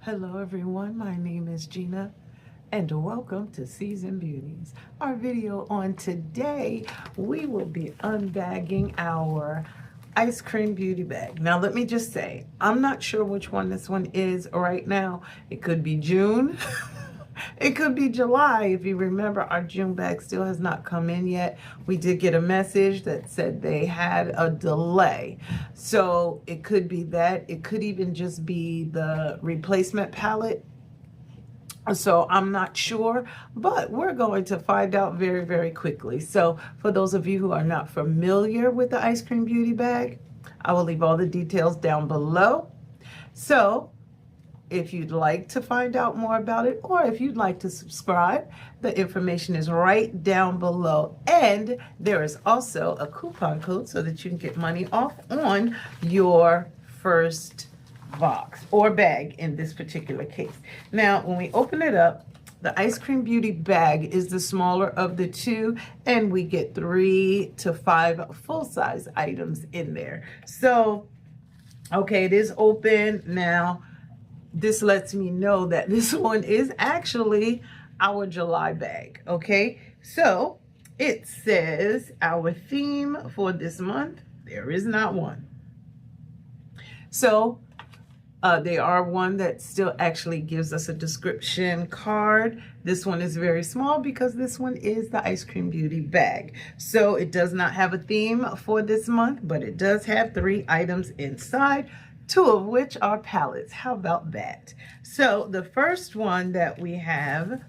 Hello everyone, my name is Gina and welcome to Seasoned Beauties. Our video on today, we will be unbagging our ice cream beauty bag. Now let me just say, I'm not sure which one this one is right now. It could be June. It could be July. If you remember, our June bag still has not come in yet. We did get a message that said they had a delay. So it could be that. It could even just be the replacement palette. So I'm not sure, but we're going to find out very, very quickly. So for those of you who are not familiar with the ice cream beauty bag, I will leave all the details down below. So if you'd like to find out more about it, or if you'd like to subscribe, the information is right down below. And there is also a coupon code so that you can get money off on your first box or bag in this particular case. Now, when we open it up, the ice cream beauty bag is the smaller of the two, and we get 3 to 5 full-size items in there. So, okay, it is open now. This lets me know that this one is actually our July bag, okay? So it says our theme for this month, there is not one. So they are one that still actually gives us a description card. This one is very small because this one is the ice cream beauty bag. So it does not have a theme for this month, but it does have 3 items inside, 2 of which are palettes. How about that? So the first one that we have,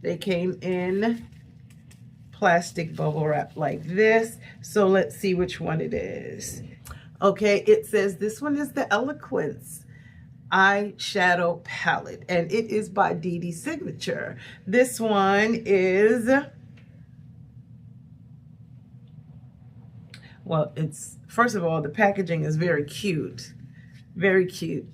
they came in plastic bubble wrap like this. So let's see which one it is. Okay, it says this one is the Eloquence eyeshadow palette, and it is by DeDe Signature. This one is, well, it's, first of all, the packaging is very cute. Very cute.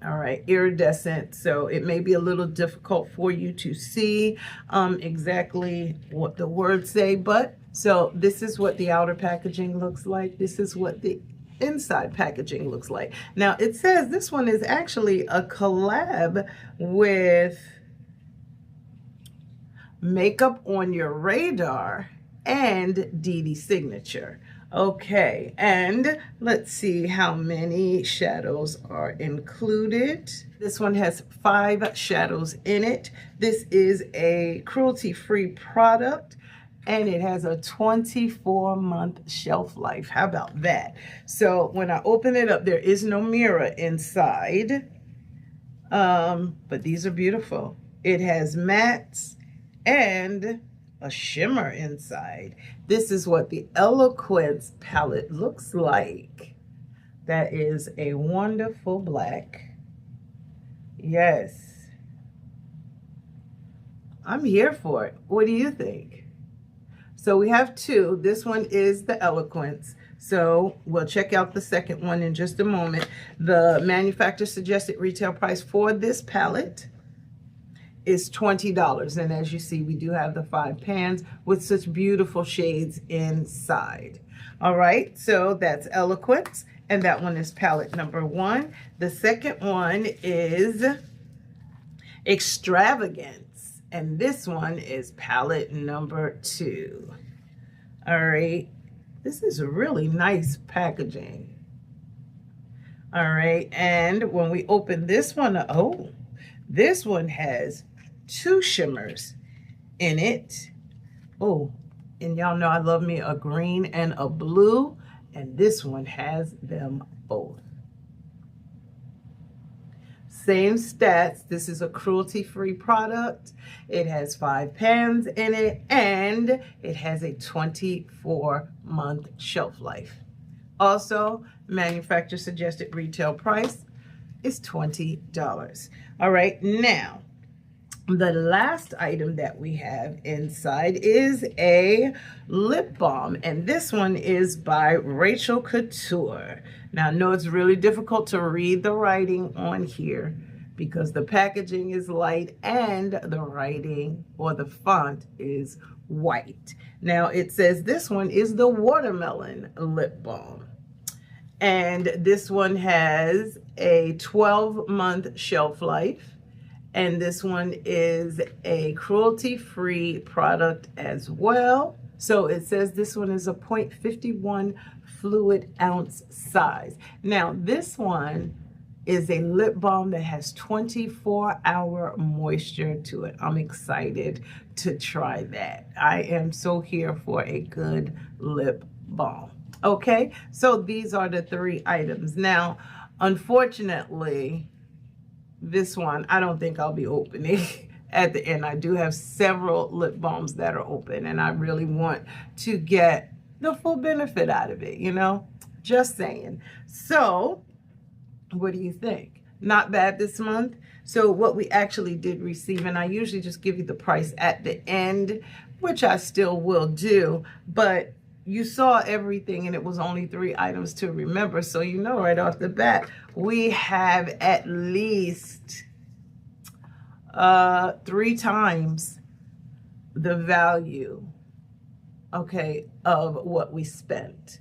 All right, iridescent, so it may be a little difficult for you to see exactly what the words say, but so this is what the outer packaging looks like. This is what the inside packaging looks like. Now it says this one is actually a collab with Makeup on Your Radar and DeDe Signature. Okay, and let's see how many shadows are included. This one has 5 shadows in it. This is a cruelty-free product, and it has a 24-month shelf life. How about that? So when I open it up, there is no mirror inside, but these are beautiful. It has mattes and a shimmer inside. This is what the Eloquence palette looks like. That is a wonderful black. Yes. I'm here for it. What do you think? So we have 2. This one is the Eloquence. So we'll check out the second one in just a moment. The manufacturer suggested retail price for this palette is $20, and as you see, we do have the 5 pans with such beautiful shades inside. All right, so that's Eloquence, and that one is palette number 1. The second one is Extravagance, and this one is palette number 2. All right, this is really nice packaging. All right, and when we open this one, oh, this one has 2 shimmers in it. Oh, and y'all know I love me a green and a blue, and this one has them both. Same stats. This is a cruelty-free product. It has 5 pans in it, and it has a 24-month shelf life. Also, manufacturer suggested retail price is $20. All right, now the last item that we have inside is a lip balm, and this one is by Rachel Couture. Now I know it's really difficult to read the writing on here because the packaging is light and the writing or the font is white. Now it says this one is the watermelon lip balm. And this one has a 12-month shelf life. And this one is a cruelty-free product as well. So it says this one is a 0.51 fluid ounce size. Now this one is a lip balm that has 24-hour moisture to it. I'm excited to try that. I am so here for a good lip balm. Okay, so these are the 3 items. Now, unfortunately, this one, I don't think I'll be opening at the end. I do have several lip balms that are open, and I really want to get the full benefit out of it, you know? Just saying. So, what do you think? Not bad this month? So what we actually did receive, and I usually just give you the price at the end, which I still will do, but you saw everything and it was only 3 items to remember. So you know right off the bat, we have at least 3 times the value, okay, of what we spent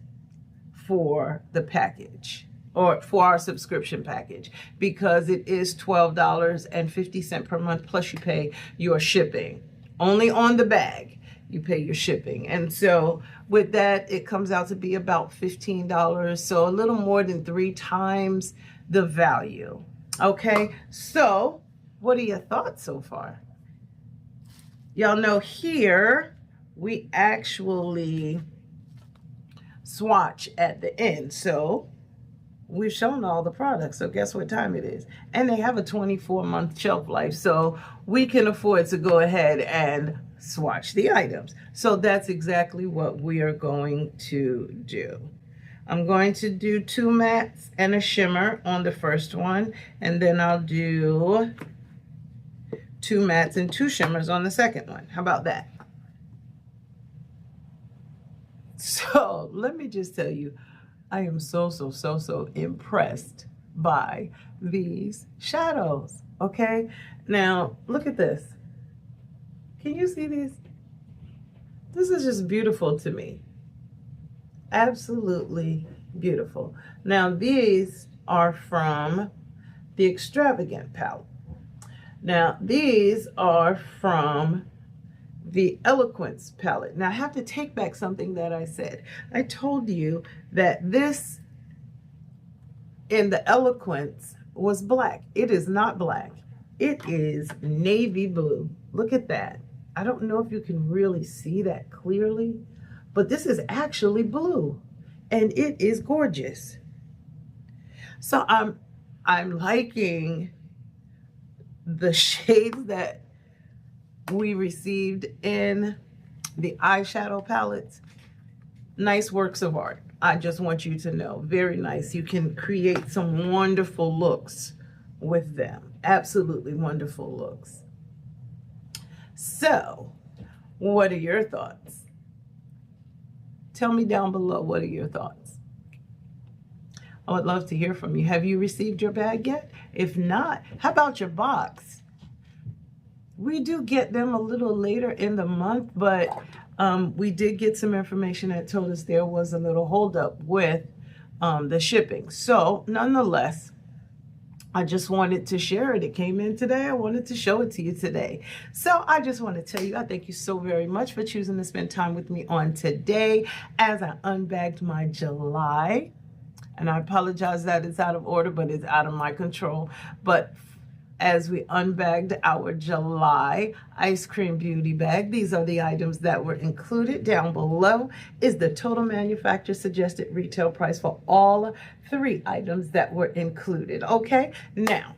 for the package, or for our subscription package, because it is $12.50 per month, plus you pay your shipping. Only on the bag, you pay your shipping. And so with that, it comes out to be about $15. So a little more than 3 times the value. Okay, so what are your thoughts so far? Y'all know here, we actually swatch at the end. So we've shown all the products, so guess what time it is? And they have a 24-month shelf life, so we can afford to go ahead and swatch the items. So that's exactly what we are going to do. I'm going to do 2 mattes and a shimmer on the first one, and then I'll do 2 mattes and 2 shimmers on the second one. How about that? So let me just tell you, I am so impressed by these shadows, okay? Now, look at this. Can you see these? This is just beautiful to me. Absolutely beautiful. Now, these are from the Extravagant palette. Now, these are from the Eloquence palette. Now, I have to take back something that I said. I told you that this in the Eloquence was black. It is not black. It is navy blue. Look at that. I don't know if you can really see that clearly, but this is actually blue, and it is gorgeous. So I'm liking the shades that we received in the eyeshadow palettes. Nice works of art. I just want you to know, very nice. You can create some wonderful looks with them. Absolutely wonderful looks. So, what are your thoughts? Tell me down below, what are your thoughts? I would love to hear from you. Have you received your bag yet? If not, how about your box? We do get them a little later in the month, but we did get some information that told us there was a little holdup with the shipping. So nonetheless, I just wanted to share it. It came in today. I wanted to show it to you today. So I just want to tell you, I thank you so very much for choosing to spend time with me on today as I unbagged my July. And I apologize that it's out of order, but it's out of my control. But as we unbagged our July Ice Cream Beauty Bag, these are the items that were included. Down below is the total manufacturer suggested retail price for all 3 items that were included. Okay, now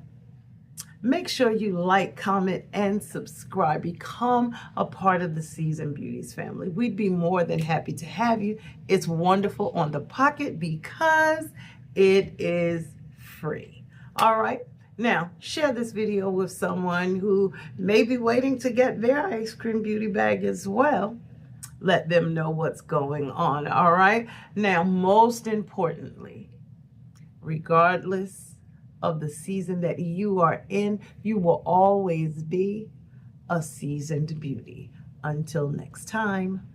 make sure you like, comment, and subscribe. Become a part of the Seasoned Beauties family. We'd be more than happy to have you. It's wonderful on the pocket because it is free. All right. Now, share this video with someone who may be waiting to get their ice cream beauty bag as well. Let them know what's going on, all right? Now, most importantly, regardless of the season that you are in, you will always be a seasoned beauty. Until next time.